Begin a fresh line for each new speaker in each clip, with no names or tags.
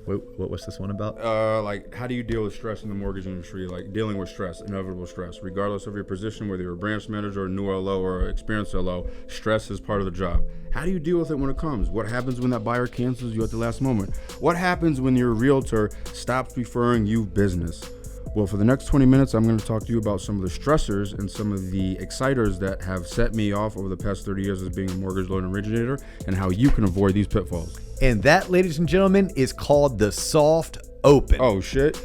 What's this one about?
Like, how do you deal with stress in the mortgage industry? Like, dealing with stress, inevitable stress, regardless of your position, whether you're a branch manager, or a new LO, or an experienced LO, stress is part of the job. How do you deal with it when it comes? What happens when that buyer cancels you at the last moment? What happens when your realtor stops referring you business? Well, for the next 20 minutes, I'm going to talk to you about some of the stressors and some of the exciters that have set me off over the past 30 years as being a mortgage loan originator, and how you can avoid these pitfalls.
And that, ladies and gentlemen, is called the soft open.
Oh, shit.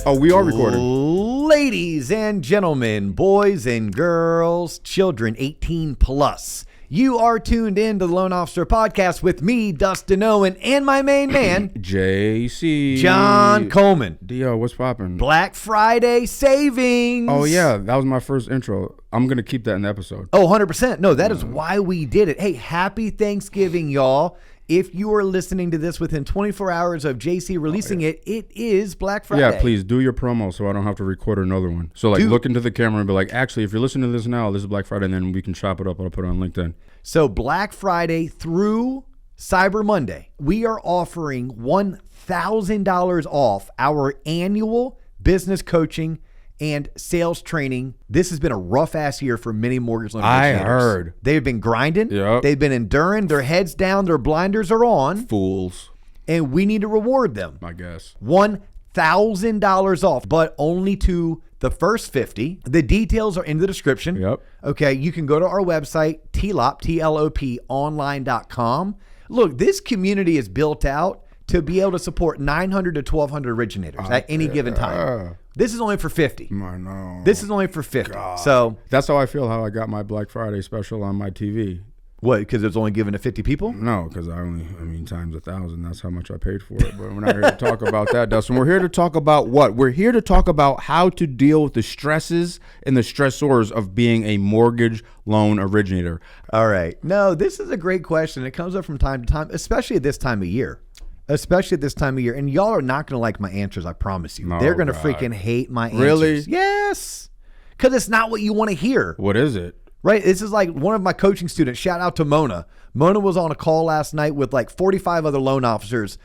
Oh, we are recording.
Ladies and gentlemen, boys and girls, children 18 plus. You are tuned in to the Loan Officer Podcast with me, Dustin Owen, and my main man,
JC.
John Coleman.
Dio, what's poppin'?
Black Friday savings.
Oh, yeah. That was my first intro. I'm going to keep that in the episode.
Oh, 100%. No, that is why we did it. Hey, happy Thanksgiving, y'all. If you are listening to this within 24 hours of JC releasing it is Black Friday.
Yeah, please do your promo so I don't have to record another one. So, like, look into the camera and be like, actually, if you're listening to this now, this is Black Friday, and then we can chop it up and I'll put it on LinkedIn.
So, Black Friday through Cyber Monday, we are offering $1,000 off our annual business coaching and sales training. This has been a rough ass year for many mortgage loan originators.
I heard.
They've been grinding.
Yep.
They've been enduring. Their heads down. Their blinders are on.
Fools.
And we need to reward them.
I guess.
$1,000 off, but only to the first 50. The details are in the description.
Yep.
Okay. You can go to our website, TLOP online.com. Look, this community is built out to be able to support 900 to 1,200 originators at any given time. This is only for 50.
I know.
This is only for 50.
God.
So
that's how I feel how I got my Black Friday special on my TV.
what? Because it's only given to 50 people?
No, because times 1,000. That's how much I paid for it. But we're not here to talk about that, Dustin. We're here to talk about what? We're here to talk about how to deal with the stresses and the stressors of being a mortgage loan originator.
All right. No, this is a great question. It comes up from time to time, especially at this time of year. And y'all are not going to like my answers, I promise you. They're going to freaking hate my answers.
Really?
Yes. Because it's not what you want to hear.
What is it?
Right? This is like one of my coaching students. Shout out to Mona. Mona was on a call last night with like 45 other loan officers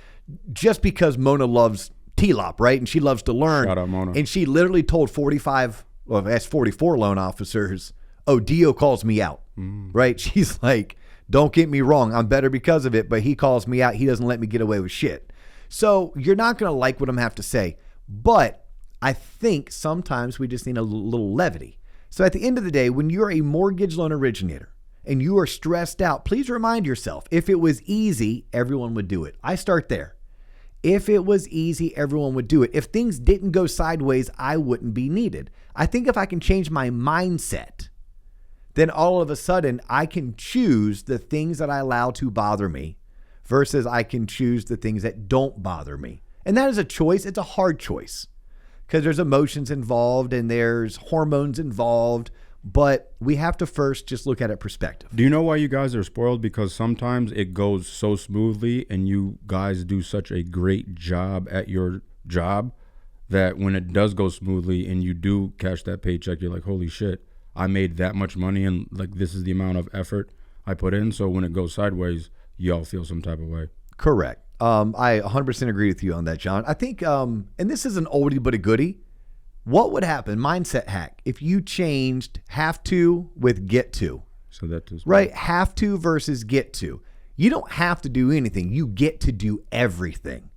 just because Mona loves TLOP, right? And she loves to learn.
Shout out Mona.
And she literally told 44 loan officers, oh, Dio calls me out, right? She's like, don't get me wrong, I'm better because of it, but he calls me out. He doesn't let me get away with shit. So you're not going to like what I'm have to say, but I think sometimes we just need a little levity. So at the end of the day, when you're a mortgage loan originator and you are stressed out, please remind yourself, if it was easy, everyone would do it. I start there. If it was easy, everyone would do it. If things didn't go sideways, I wouldn't be needed. I think if I can change my mindset, then all of a sudden I can choose the things that I allow to bother me versus I can choose the things that don't bother me. And that is a choice. It's a hard choice because there's emotions involved and there's hormones involved, but we have to first just look at it perspective.
Do you know why you guys are spoiled? Because sometimes it goes so smoothly and you guys do such a great job at your job that when it does go smoothly and you do catch that paycheck, you're like, holy shit, I made that much money and like this is the amount of effort I put in. So when it goes sideways, y'all feel some type of way.
Correct. I 100% agree with you on that, John. I think, and this is an oldie but a goodie. What would happen? Mindset hack. If you changed have to with get to.
So that is
right. Have to versus get to. You don't have to do anything. You get to do everything.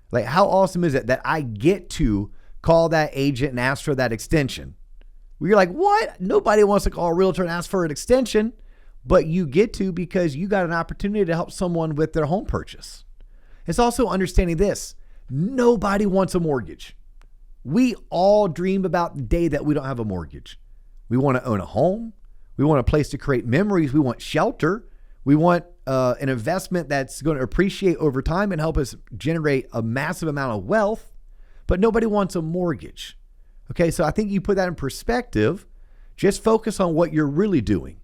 Like how awesome is it that I get to call that agent and ask for that extension? You're like, what? Nobody wants to call a realtor and ask for an extension, but you get to because you got an opportunity to help someone with their home purchase. It's also understanding this. Nobody wants a mortgage. We all dream about the day that we don't have a mortgage. We want to own a home. We want a place to create memories. We want shelter. We want an investment that's going to appreciate over time and help us generate a massive amount of wealth, but nobody wants a mortgage. Okay, so I think you put that in perspective. Just focus on what you're really doing.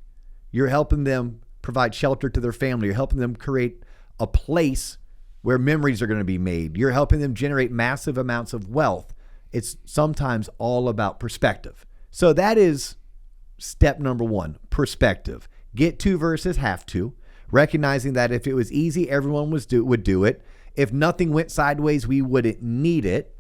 You're helping them provide shelter to their family. You're helping them create a place where memories are going to be made. You're helping them generate massive amounts of wealth. It's sometimes all about perspective. So that is step number one, perspective. Get to versus have to. recognizing that if it was easy, everyone would do it. If nothing went sideways, we wouldn't need it.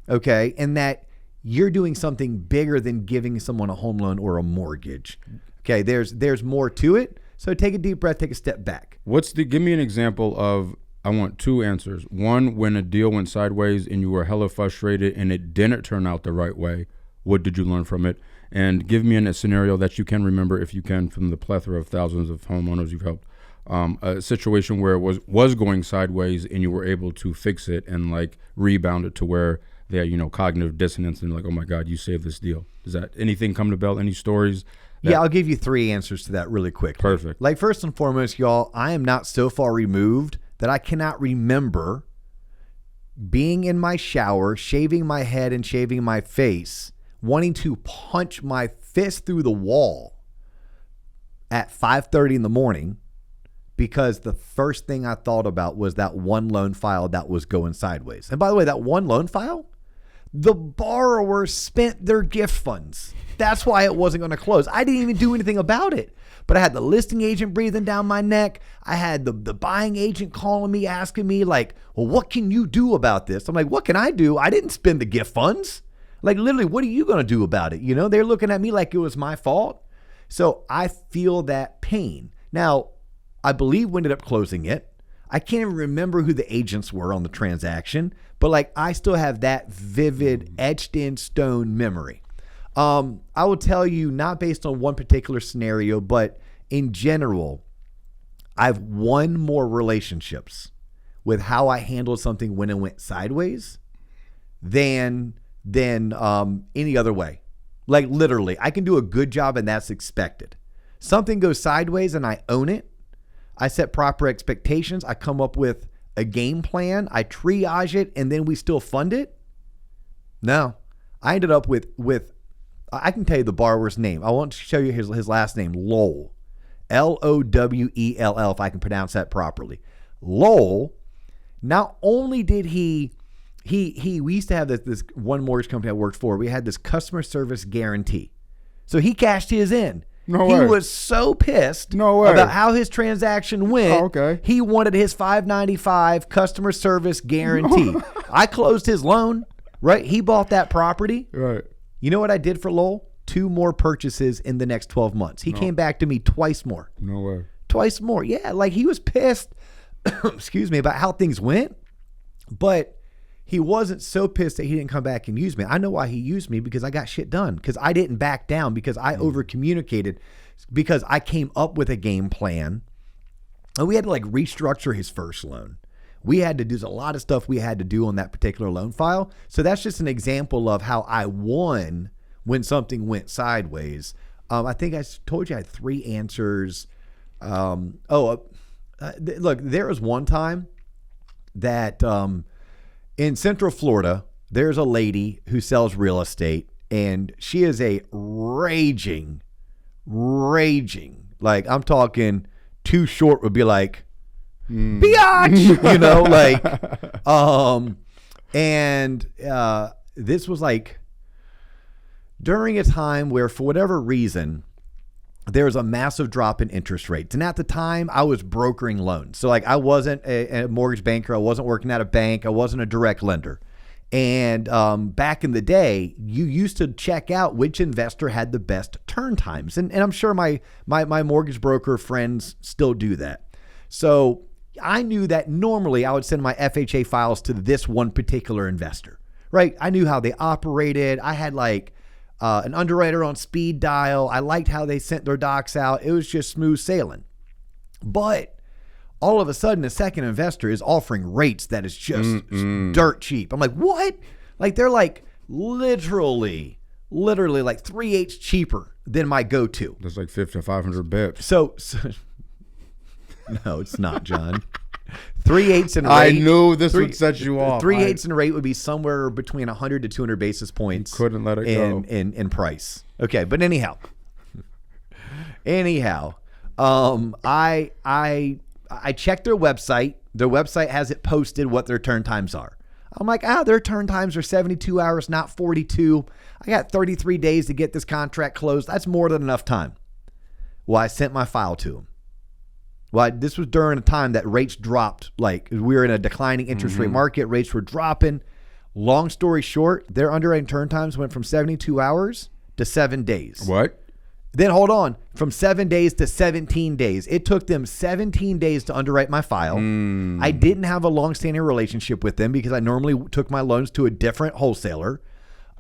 Okay. And that you're doing something bigger than giving someone a home loan or a mortgage. Okay. There's more to it. So take a deep breath, take a step back.
Give me an example of, I want two answers. One, when a deal went sideways and you were hella frustrated and it didn't turn out the right way, what did you learn from it? And give me a scenario that you can remember, if you can, from the plethora of thousands of homeowners you've helped. A situation where it was going sideways and you were able to fix it and like rebound it to where they had, cognitive dissonance and like, oh my God, you saved this deal. Does that anything come to bell? Any stories?
Yeah, I'll give you 3 answers to that really quick.
Perfect.
Like, first and foremost, y'all, I am not so far removed that I cannot remember being in my shower, shaving my head and shaving my face, wanting to punch my fist through the wall at 5:30 in the morning because the first thing I thought about was that one loan file that was going sideways. And by the way, that one loan file, the borrower spent their gift funds. That's why it wasn't going to close. I didn't even do anything about it. But I had the listing agent breathing down my neck. I had the buying agent calling me, asking me like, well, what can you do about this? I'm like, what can I do? I didn't spend the gift funds. Like, literally, what are you going to do about it? They're looking at me like it was my fault. So I feel that pain. Now, I believe we ended up closing it. I can't even remember who the agents were on the transaction, but like I still have that vivid etched in stone memory. I will tell you, not based on one particular scenario, but in general, I've won more relationships with how I handled something when it went sideways than any other way. Like literally, I can do a good job and that's expected. Something goes sideways and I own it. I set proper expectations. I come up with a game plan. I triage it and then we still fund it. No, I ended up with I can tell you the borrower's name. I want to show you his last name, Lowell. Lowell, if I can pronounce that properly. Lowell, not only did we used to have this one mortgage company I worked for. We had this customer service guarantee. So he cashed his in.
No
way. He
way.
was so pissed about how his transaction went.
Oh, okay.
He wanted his $595 customer service guarantee. I closed his loan, right? He bought that property.
Right.
You know what I did for Lowell? 2 more purchases in the next 12 months. He came back to me twice more.
No way.
Twice more. Yeah, like he was pissed, excuse me, about how things went, but he wasn't so pissed that he didn't come back and use me. I know why he used me, because I got shit done, because I didn't back down, because I over communicated, because I came up with a game plan, and we had to like restructure his first loan. We had to do a lot of stuff we had to do on that particular loan file. So that's just an example of how I won when something went sideways. I think I told you I had 3 answers. Look, there was one time that in Central Florida, there's a lady who sells real estate, and she is a raging, like I'm talking Too Short would be like, biatch, this was like during a time where, for whatever reason, there was a massive drop in interest rates. And at the time, I was brokering loans. So like I wasn't a mortgage banker. I wasn't working at a bank. I wasn't a direct lender. And back in the day, you used to check out which investor had the best turn times. And I'm sure my mortgage broker friends still do that. So I knew that normally I would send my FHA files to this one particular investor, right? I knew how they operated. I had like an underwriter on speed dial. I liked how they sent their docs out. It was just smooth sailing. But all of a sudden, a second investor is offering rates that is just dirt cheap. I'm like, what? Like they're like literally like 3/8 cheaper than my go-to.
That's like 500 bips.
So no, it's not, John. 3/8 in rate.
I knew this would set you off.
3/8 in rate would be somewhere between 100 to 200 basis points.
Couldn't let it go.
In price. Okay, but anyhow, I checked their website. Their website has it posted what their turn times are. I'm like, their turn times are 72 hours, not 42. I got 33 days to get this contract closed. That's more than enough time. Well, I sent my file to them. Well, this was during a time that rates dropped. Like we were in a declining interest rate market. Rates were dropping. Long story short, their underwriting turn times went from 72 hours to 7 days.
What?
Then hold on, from 7 days to 17 days. It took them 17 days to underwrite my file. I didn't have a long-standing relationship with them because I normally took my loans to a different wholesaler.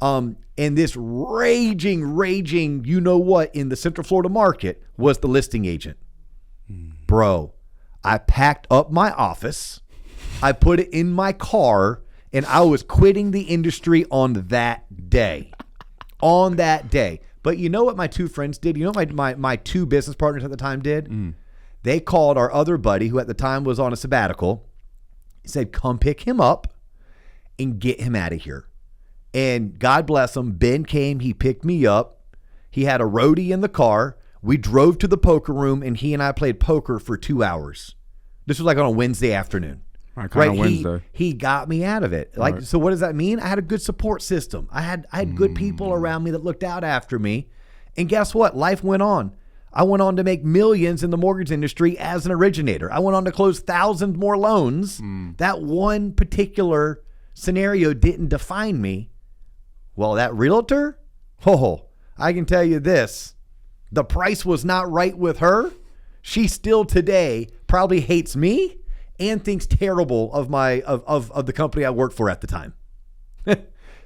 And this raging, you know what, in the Central Florida market was the listing agent. Bro, I packed up my office, I put it in my car, and I was quitting the industry on that day. On that day. But you know what my two friends did? You know what my two business partners at the time did? They called our other buddy, who at the time was on a sabbatical. He said, come pick him up and get him out of here. And God bless him, Ben came, he picked me up. He had a roadie in the car. We drove to the poker room, and he and I played poker for 2 hours. This was like on a Wednesday afternoon.
Right? Wednesday.
He got me out of it. Like, so what does that mean? I had a good support system. I had good people around me that looked out after me. And guess what? Life went on. I went on to make millions in the mortgage industry as an originator. I went on to close thousands more loans. That one particular scenario didn't define me. Well, that realtor, I can tell you this. The price was not right with her. She still today probably hates me and thinks terrible of of the company I worked for at the time.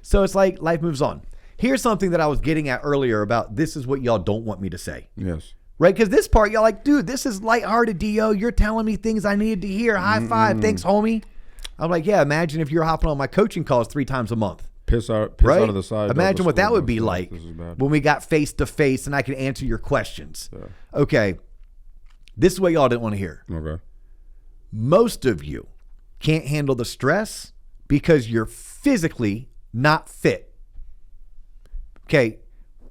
So it's like life moves on. Here's something that I was getting at earlier about this is what y'all don't want me to say.
Yes.
Right? Because this part, y'all like, dude, this is lighthearted, D.O. You're telling me things I needed to hear. High five. Thanks, homie. I'm like, yeah, imagine if you're hopping on my coaching calls 3 times a month.
Piss out of the side.
Imagine what that would be like when we got face to face and I could answer your questions. Yeah. Okay. This is what y'all didn't want to hear.
Okay.
Most of you can't handle the stress because you're physically not fit. Okay.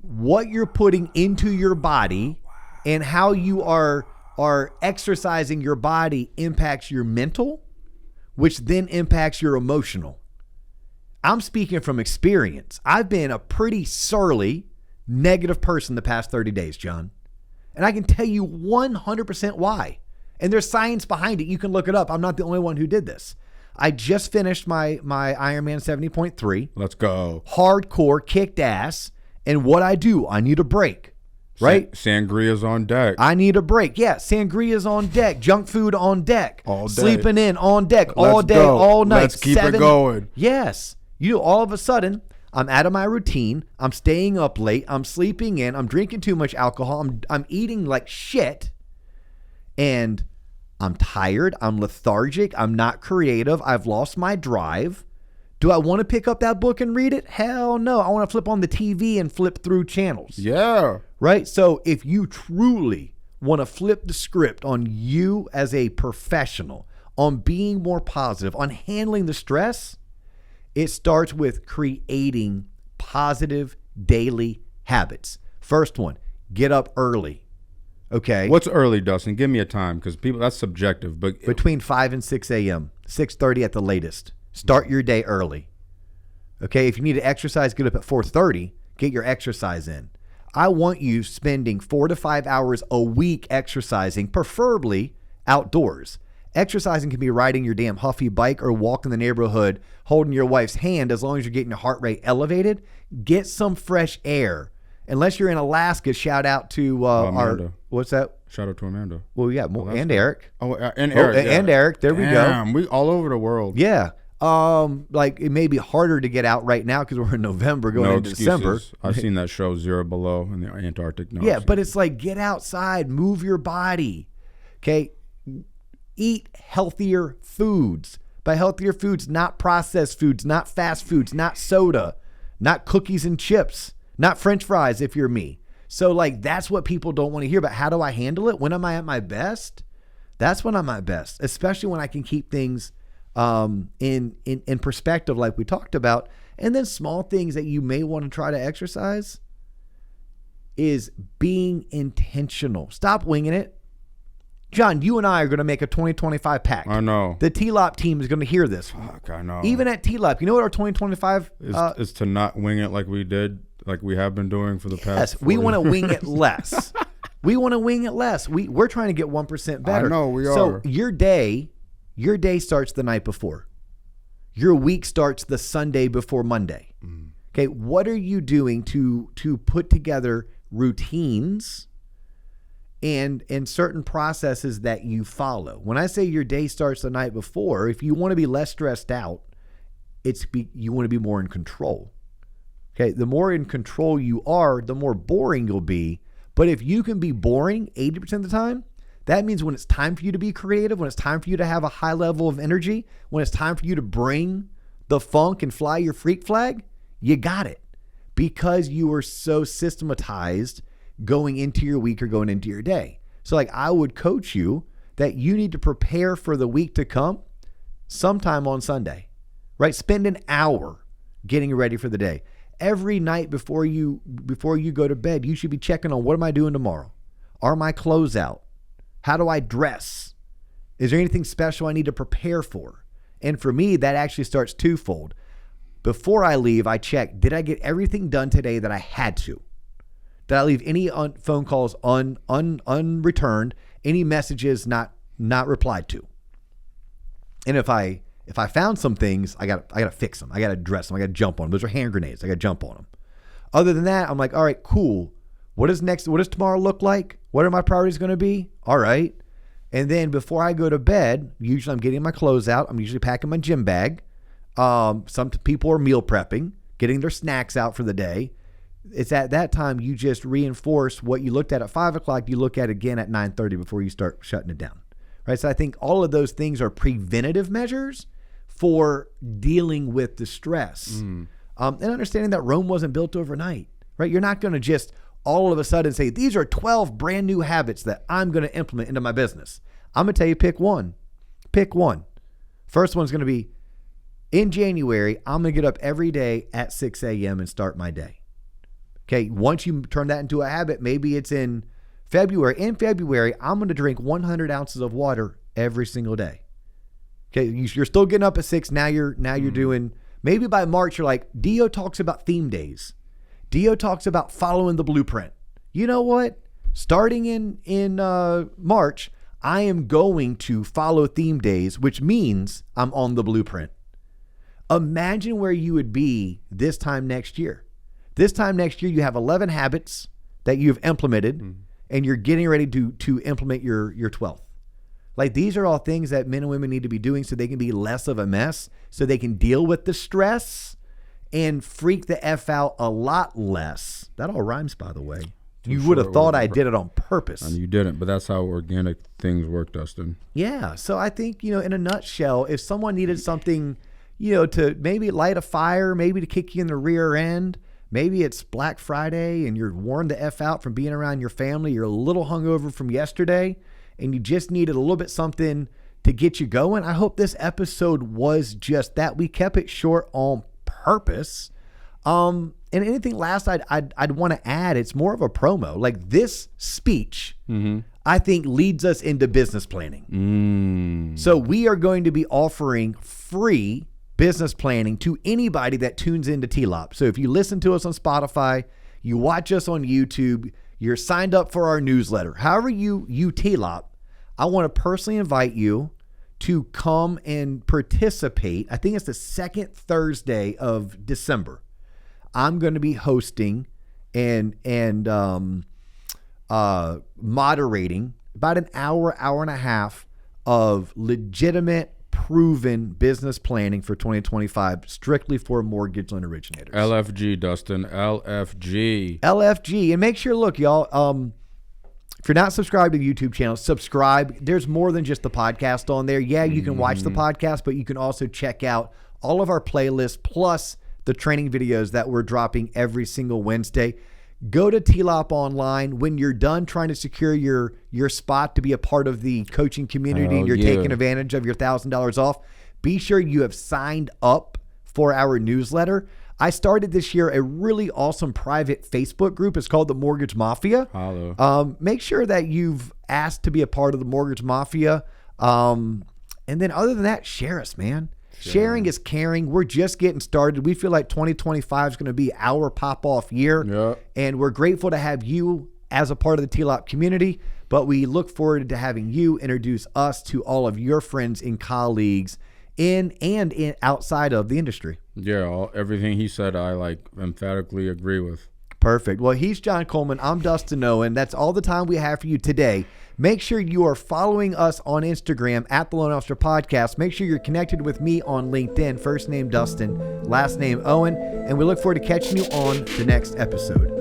What you're putting into your body and how you are exercising your body impacts your mental, which then impacts your emotional. I'm speaking from experience. I've been a pretty surly, negative person the past 30 days, John. And I can tell you 100% why. And there's science behind it. You can look it up. I'm not the only one who did this. I just finished my Ironman 70.3.
Let's go.
Hardcore, kicked ass. And what I do, I need a break. Right?
Sangria's on deck.
I need a break. Yeah, sangria's on deck. Junk food on deck.
All day.
Sleeping in on deck. All day, all night.
Let's keep it going.
Yes. You know, all of a sudden, I'm out of my routine. I'm staying up late. I'm sleeping in. I'm drinking too much alcohol. I'm eating like shit. And I'm tired. I'm lethargic. I'm not creative. I've lost my drive. Do I want to pick up that book and read it? Hell no. I want to flip on the TV and flip through channels.
Yeah.
Right? So if you truly want to flip the script on you as a professional, on being more positive, on handling the stress, it starts with creating positive daily habits. First one, get up early. Okay.
What's early, Dustin? Give me a time because people, that's subjective. But
between 5 and 6 a.m., 6:30 at the latest. Start your day early. Okay. If you need to exercise, get up at 4:30. Get your exercise in. I want you spending 4 to 5 hours a week exercising, preferably outdoors. Exercising can be riding your damn huffy bike or walking the neighborhood holding your wife's hand as long as you're getting your heart rate elevated. Get some fresh air. Unless you're in Alaska, shout out to
Amanda.
What's that?
Shout out to Amanda.
Well, yeah, and Eric.
And Eric.
And Eric. There we go.
Damn, we all over the world.
Yeah. Like it may be harder to get out right now because we're in November going into December.
I've seen that show Zero Below in the Antarctic. No,
yeah, but it's like get outside, move your body. Okay. Eat healthier foods. By healthier foods, not processed foods, not fast foods, not soda, not cookies and chips, not French fries if you're me. So like that's what people don't want to hear. But how do I handle it? When am I at my best? That's when I'm at best, especially when I can keep things in perspective like we talked about. And then small things that you may want to try to exercise is being intentional. Stop winging it. John, you and I are going to make a 2025 pact.
I know.
The T-Lop team is going to hear this.
Fuck, I know.
Even at T-Lop, you know what our 2025
is to not wing it like we have been doing for the past.
Yes, we want to wing it less. We want to wing it less. We're trying to get 1% better.
I know we
So
are.
your day starts the night before. Your week starts the Sunday before Monday. Okay, what are you doing to put together routines and certain processes that you follow? When I say your day starts the night before, if you want to be less stressed out, you want to be more in control. Okay, the more in control you are, the more boring you'll be. But if you can be boring 80% of the time, that means when it's time for you to be creative, when it's time for you to have a high level of energy, when it's time for you to bring the funk and fly your freak flag, you got it. Because you were so systematized going into your week or going into your day. So like I would coach you that you need to prepare for the week to come sometime on Sunday, right? Spend an hour getting ready for the day. Every night before you go to bed, you should be checking on what am I doing tomorrow? Are my clothes out? How do I dress? Is there anything special I need to prepare for? And for me, that actually starts twofold. Before I leave, I check, did I get everything done today that I had to? Did I leave any phone calls unreturned? Any messages not replied to? And if I found some things, I got to fix them. I got to address them. I got to jump on them. Those are hand grenades. I got to jump on them. Other than that, I'm like, all right, cool. What does tomorrow look like? What are my priorities going to be? All right. And then before I go to bed, usually I'm getting my clothes out. I'm usually packing my gym bag. Some people are meal prepping, getting their snacks out for the day. It's at that time you just reinforce what you looked at 5 o'clock. You look at again at 9:30 before you start shutting it down. Right. So I think all of those things are preventative measures for dealing with the stress. And understanding that Rome wasn't built overnight, right? You're not going to just all of a sudden say, these are 12 brand new habits that I'm going to implement into my business. I'm going to tell you, pick one. First one's going to be in January, I'm going to get up every day at 6 a.m. and start my day. Okay. Once you turn that into a habit, maybe it's in February. In February, I'm going to drink 100 ounces of water every single day. Okay. You're still getting up at 6. Now you're doing, maybe by March, you're like, Dio talks about theme days. Dio talks about following the blueprint. You know what? Starting in March, I am going to follow theme days, which means I'm on the blueprint. Imagine where you would be this time next year. This time next year, you have 11 habits that you've implemented, and you're getting ready to implement your 12th. Like, these are all things that men and women need to be doing so they can be less of a mess, so they can deal with the stress and freak the F out a lot less. That all rhymes, by the way. You would have thought I did it on purpose.
And you didn't, but that's how organic things work, Dustin.
Yeah. So I think, in a nutshell, if someone needed something, to maybe light a fire, maybe to kick you in the rear end, maybe it's Black Friday and you're worn the F out from being around your family, you're a little hungover from yesterday, and you just needed a little bit something to get you going. I hope this episode was just that. We kept it short on purpose. And anything last I'd want to add, it's more of a promo. Like this speech, I think leads us into business planning. So we are going to be offering free business planning to anybody that tunes into TLOP. So if you listen to us on Spotify, you watch us on YouTube, you're signed up for our newsletter, however you TLOP, I want to personally invite you to come and participate. I think it's the second Thursday of December. I'm going to be hosting and moderating about an hour and a half of legitimate, proven business planning for 2025, strictly for mortgage loan originators.
LFG, Dustin. LFG.
And make sure, look, y'all, if you're not subscribed to the YouTube channel, subscribe. There's more than just the podcast on there. Yeah, you can watch the podcast, but you can also check out all of our playlists, plus the training videos that we're dropping every single Wednesday. Go to TLOP Online. When you're done trying to secure your spot to be a part of the coaching community and you're taking advantage of your $1,000 off, be sure you have signed up for our newsletter. I started this year a really awesome private Facebook group. It's called the Mortgage Mafia. Make sure that you've asked to be a part of the Mortgage Mafia. And then other than that, share us, man. Sharing is caring. We're just getting started. We feel like 2025 is going to be our pop-off year. And we're grateful to have you as a part of the TLOP community, but we look forward to having you introduce us to all of your friends and colleagues in outside of the industry.
Yeah, everything he said, I emphatically agree with.
Perfect. Well, he's John Coleman. I'm Dustin Owen. That's all the time we have for you today. Make sure you are following us on Instagram at the Loan Officer Podcast. Make sure you're connected with me on LinkedIn. First name Dustin, last name Owen. And we look forward to catching you on the next episode.